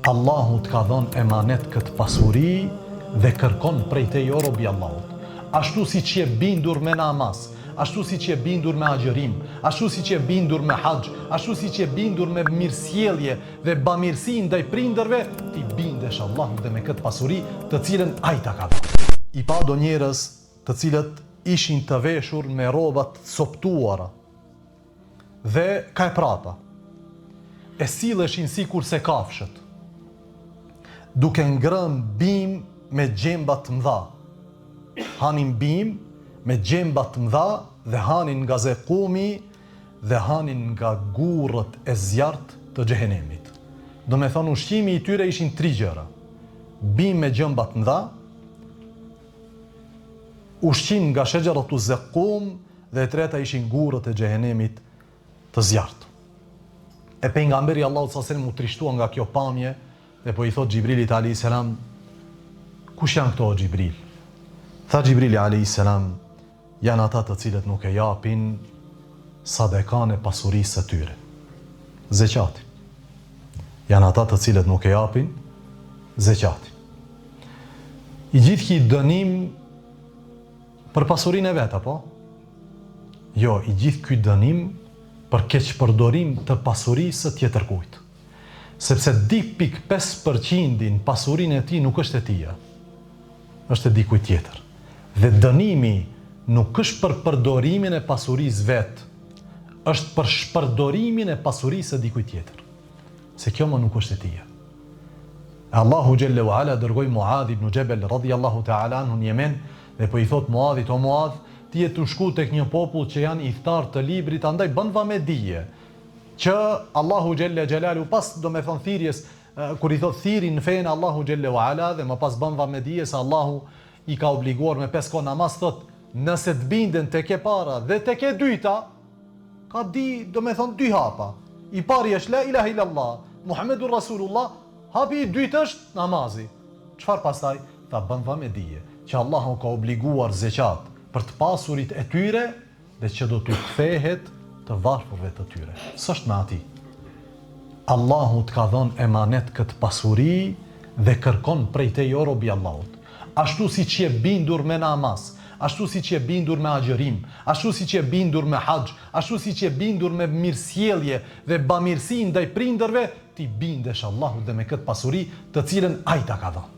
Allahu të ka dhënë emanet këtë pasuri dhe kërkon prej te jo robi Allahut. Ashtu si që je bindur me namaz, ashtu si që je bindur me agjërim, ashtu si që je bindur me haxh, ashtu si që je bindur me mirësjellje dhe bamirësi ndaj prindërve, ti bindesh Allahut dhe me këtë pasuri të cilën ai ta ka dhënë. I pa do njerëz të cilët ishin të veshur me rrobat coptuara dhe kajprata, e silleshin sikur se kafshët, duke ngrënë bim me gjemba të mëdha. Hanin bim me gjemba të mëdha dhe hanin nga zekumi dhe hanin nga gurrët e zjarrt të xhehenemit. Do me thonë ushqimi i tyre ishin 3 gjëra. Bim me gjemba të mëdha, ushqim nga shexheratu zekum dhe e treta ishin gurrët e xhehenemit të zjarrt. E pejgamberi Allahu sallallahu alaihi wasallam u trishtua nga kjo pamje dhe po i thot Xhibrilit alayhis salam, kush janë këto o Xhibril? Tha Xhibrili alayhis salam, janë ata të cilët nuk e japin sadekan e pasurisë së tyre. Zeqati. Janë ata të cilët nuk e japin zeqati. I gjithë ki dënim për pasurinë e vet, apo? Jo, i gjithë ky dënim për keqpërdorim të pasurisë së tjetër kujt. Sepse 2.5% pasurinë e tij nuk është e tija, është e dikujt tjetër. Dhe dënimi nuk është për përdorimin e pasurisë vet, është për shpërdorimin e pasurisë së dikujt tjetër. Se kjo më nuk është e tija. Allahu xhelle u ala dërgoi Muadh ibn Jabal radhiyallahu ta'ala anhu në Yemen dhe po i thot Muadhit, o Muadh, ti je të shku tek një popull që janë idhtar të librit, andaj bën me dije që Allahu xhelle xhelalu pas do me thon thirrjes, kur i thot thirri në fenë Allahu xhelle u ala dhe më pas bën me dije se Allahu i ka obliguar me 5 kohë namaz, thot nëse të binden tek e para dhe tek e dyta, ka di do me thon 2 hapa. I pari është la ilaha illallah Muhammedur Rasulullah, hapi i dytë është namazi. Çfarë pastaj? Ta bën me dije që Allahu ka obliguar zeqat për të pasurit e tyre dhe që do t'u kthehet të varfërve të tyre. S'është me ati. Allahu të ka dhënë emanet këtë pasuri dhe kërkon prej te jo robi Allahut. Ashtu si që je bindur me namaz, ashtu si që je bindur me agjërim, ashtu si që je bindur me haxh, ashtu si që je bindur me mirësjellje dhe bamirësi ndaj prindërve, ti bindesh Allahut dhe me këtë pasuri të cilën ai ta ka dhënë.